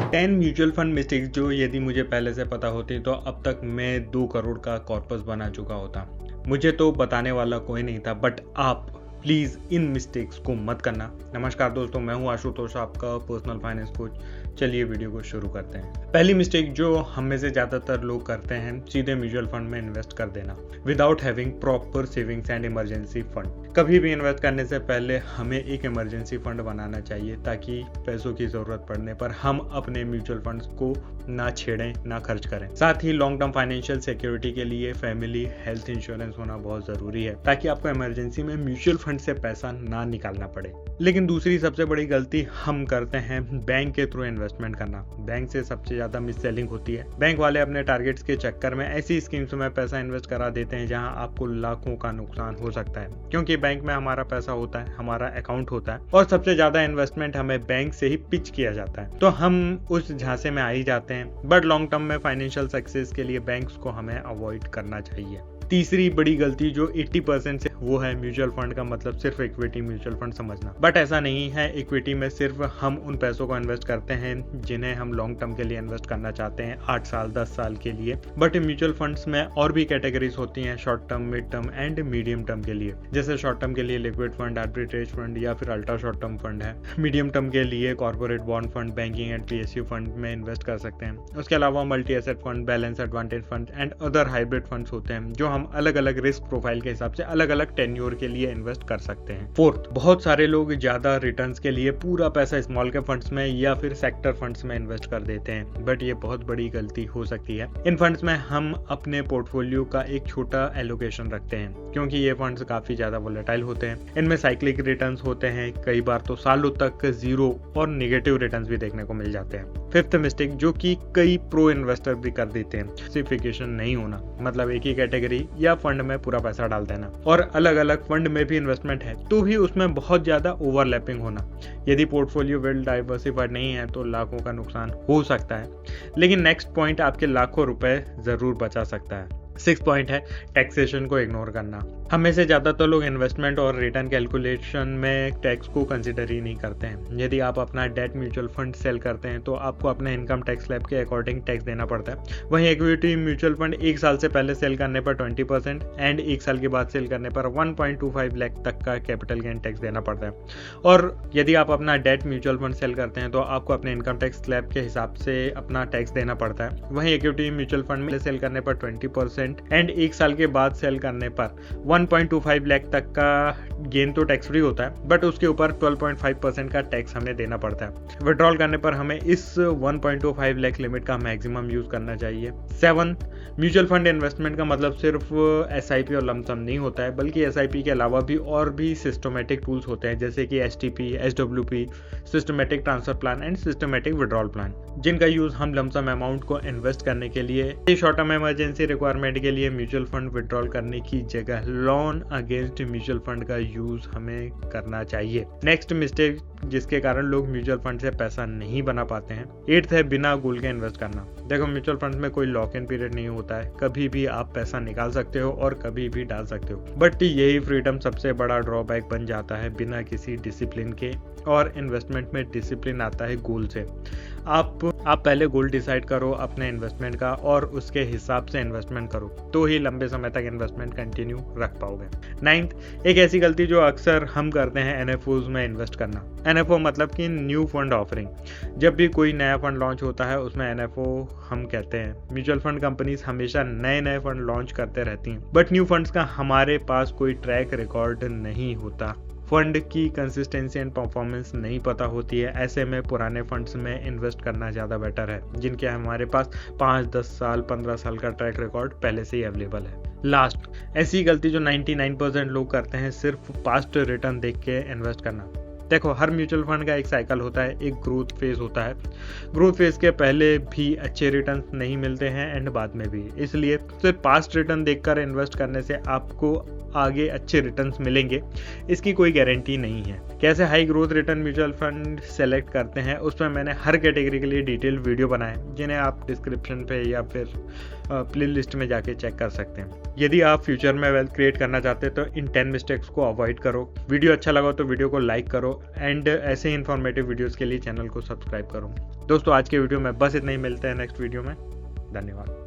10 mutual fund mistakes जो यदि मुझे पहले से पता होती तो अब तक मैं 2 करोड़ का कॉर्पस बना चुका होता। मुझे तो बताने वाला कोई नहीं था, बट आप प्लीज़ इन मिस्टेक्स को मत करना। नमस्कार दोस्तों, मैं हूं आशुतोष, आपका पर्सनल फाइनेंस कोच। चलिए वीडियो को शुरू करते हैं। पहली मिस्टेक जो हम में से ज़्यादातर लोग करते हैं, सीधे म्यूचुअल फंड में इन्वेस्ट कर देना without having proper savings and emergency fund. कभी भी इन्वेस्ट करने से पहले हमें एक इमरजेंसी फंड बनाना चाहिए ताकि पैसों की ज़रूरत पड़ने पर हम अपने म्यूचुअल फंड्स को ना छेड़ें, ना खर्च करें। साथ ही लॉन्ग टर्म फाइनेंशियल सिक्योरिटी के लिए फैमिली हेल्थ इंश्योरेंस होना बहुत ज़रूरी है ताकि आपको इमरजेंसी में म्यूचुअल फंड से पैसा ना निकालना पड़े। लेकिन दूसरी सबसे बड़ी गलती हम करते हैं बैंक के थ्रू इन्वेस्टमेंट करना। बैंक से सबसे ज़्यादा मिस सेलिंग होती है। बैंक वाले अपने टारगेट्स के चक्कर में ऐसी स्कीम्स में पैसा इन्वेस्ट करा देते हैं जहां आपको लाखों का नुकसान हो सकता है, क्योंकि बैंक में हमारा पैसा होता है, हमारा अकाउंट होता है और सबसे ज़्यादा इन्वेस्टमेंट हमें बैंक से ही पिच किया जाता है, तो हम उस झांसे में आ ही जाते हैं। बट लॉन्ग टर्म में फाइनेंशियल सक्सेस के लिए बैंक्स को हमें अवॉइड करना चाहिए। तीसरी बड़ी गलती जो 80% से वो है म्यूचुअल फंड का मतलब सिर्फ इक्विटी म्यूचुअल फंड समझना। बट ऐसा नहीं है। इक्विटी में सिर्फ हम उन पैसों को इन्वेस्ट करते हैं जिन्हें हम लॉन्ग टर्म के लिए इन्वेस्ट करना चाहते हैं, 8 साल 10 साल के लिए। बट म्यूचुअल फंड्स में और भी कैटेगरीज होती हैं, short term, mid term and medium term के लिए। जैसे शॉर्ट टर्म के लिए लिक्विड फंड, आर्बिट्रेज फंड या फिर अल्ट्रा शॉर्ट टर्म फंड है। मीडियम टर्म के लिए corporate bond fund, banking and PSU fund में इन्वेस्ट कर सकते हैं। उसके अलावा multi asset fund, balance advantage fund and other hybrid funds होते हैं जो हम अलग अलग रिस्क प्रोफाइल के हिसाब से अलग अलग टेन्योर के लिए इन्वेस्ट कर सकते हैं। फोर्थ, बहुत सारे लोग ज्यादा रिटर्न्स के लिए पूरा पैसा स्मॉल कैप फंड्स में या फिर सेक्टर फंड्स में इन्वेस्ट कर देते हैं, बट ये बहुत बड़ी गलती हो सकती है। इन फंड्स में हम अपने पोर्टफोलियो का एक छोटा एलोकेशन रखते हैं क्योंकि ये फंड्स काफी ज्यादा वोलेटाइल होते हैं। इनमें साइक्लिक रिटर्न्स होते हैं, कई बार तो सालों तक जीरो और नेगेटिव रिटर्न्स भी देखने को मिल जाते हैं। फिफ्थ मिस्टेक जो कि कई प्रो इन्वेस्टर भी कर देते हैं, सिर्फिकेशन नहीं होना, मतलब एक ही कैटेगरी या फंड में पूरा पैसा डाल देना और अलग अलग फंड में भी इन्वेस्टमेंट है तो भी उसमें बहुत ज्यादा ओवरलैपिंग होना। यदि पोर्टफोलियो वेल डाइवर्सिफाइड नहीं है तो लाखों का नुकसान हो सकता है, लेकिन नेक्स्ट पॉइंट आपके लाखों रुपए जरूर बचा सकता है। 6th पॉइंट है टैक्सेशन को इग्नोर करना। हमें से ज़्यादातर लोग इन्वेस्टमेंट और रिटर्न कैलकुलेशन में टैक्स को कंसिडर ही नहीं करते हैं। यदि आप अपना डेट म्यूचुअल फंड सेल करते हैं तो आपको अपने इनकम टैक्स स्लैब के अकॉर्डिंग टैक्स देना पड़ता है। वहीं इक्विटी म्यूचुअल फंड 1 साल से पहले सेल करने पर 20% एंड 1 साल के बाद सेल करने पर 1.25 लाख तक का कैपिटल गेन टैक्स देना पड़ता है। और यदि आप अपना डेट म्यूचुअल फंड सेल करते हैं तो आपको अपने इनकम टैक्स स्लैब के हिसाब से अपना टैक्स देना पड़ता है। वहीं इक्विटी म्यूचुअल फंड में सेल करने पर 20% एंड 1 साल के बाद सेल करने पर 1.25 लाख तक का गेन तो टैक्स फ्री होता है, बट उसके ऊपर 12.5% का टैक्स हमें देना पड़ता है। विड्रॉल करने पर हमें इस 1.25 लाख लिमिट का मैक्सिमम यूज करना चाहिए। 7, म्यूचुअल फंड इन्वेस्टमेंट का मतलब सिर्फ SIP और लमसम नहीं होता है, बल्कि SIP के अलावा भी और भी सिस्टमेटिक टूल्स होते हैं जैसे कि STP, SWP, systematic transfer plan and systematic withdrawal plan, जिनका यूज हम लमसम अमाउंट को इन्वेस्ट करने के लिए, शॉर्ट टर्म इमरजेंसी रिक्वायरमेंट के लिए म्यूचुअल फंड विड्रॉल करने की जगह लोन अगेंस्ट म्यूचुअल फंड का यूज हमें करना चाहिए। नेक्स्ट मिस्टेक जिसके कारण लोग म्यूचुअल फंड से पैसा नहीं बना पाते हैं, 8th है बिना गोल के इन्वेस्ट करना। देखो, म्यूचुअल फंड में कोई लॉक इन पीरियड नहीं होता है, कभी भी आप पैसा निकाल सकते हो और कभी भी डाल सकते हो, बट यही फ्रीडम सबसे बड़ा ड्रॉबैक बन जाता है बिना किसी डिसिप्लिन के। और इन्वेस्टमेंट में डिसिप्लिन आता है गोल से। आप पहले गोल डिसाइड करो अपने इन्वेस्टमेंट का और उसके हिसाब से इन्वेस्टमेंट करो, तो ही लंबे समय तक इन्वेस्टमेंट कंटिन्यू रख पाओगे। 9th, एक ऐसी गलती जो अक्सर हम करते हैं, NFOs में इन्वेस्ट करना। NFO मतलब कि न्यू फंड ऑफरिंग। जब भी कोई नया फंड लॉन्च होता है उसमें NFO हम कहते हैं। म्यूचुअल फंड कंपनीज हमेशा नए नए फंड लॉन्च करते रहती हैं, बट न्यू फंड्स का हमारे पास कोई ट्रैक रिकॉर्ड नहीं होता। फंड की कंसिस्टेंसी एंड परफॉर्मेंस नहीं पता होती है। ऐसे में पुराने फंड्स में इन्वेस्ट करना ज़्यादा बेटर है, जिनके हमारे पास 5, 10 साल, 15 साल का ट्रैक रिकॉर्ड पहले से ही अवेलेबल है। लास्ट, ऐसी गलती जो 99% लोग करते हैं, सिर्फ पास्ट रिटर्न देख के इन्वेस्ट करना। देखो, हर म्यूचुअल फंड का एक साइकिल होता है, एक ग्रोथ फेज होता है। ग्रोथ फेज के पहले भी अच्छे रिटर्न नहीं मिलते हैं एंड बाद में भी, इसलिए सिर्फ पास्ट रिटर्न देखकर इन्वेस्ट करने से आपको आगे अच्छे रिटर्न्स मिलेंगे, इसकी कोई गारंटी नहीं है। कैसे high growth return mutual fund select करते हैं, उसमें मैंने हर कैटेगरी के लिए डिटेल वीडियो बनाए, जिन्हें आप डिस्क्रिप्शन पे या फिर प्ले लिस्ट में जाके चेक कर सकते हैं। यदि आप फ्यूचर में वेल्थ क्रिएट करना चाहते हैं तो इन 10 मिस्टेक्स को अवॉइड करो। वीडियो अच्छा लगा तो वीडियो को लाइक करो एंड ऐसे ही इन्फॉर्मेटिव वीडियोस के लिए चैनल को सब्सक्राइब करो। दोस्तों आज के वीडियो में बस इतना ही, मिलते हैं नेक्स्ट वीडियो में। धन्यवाद।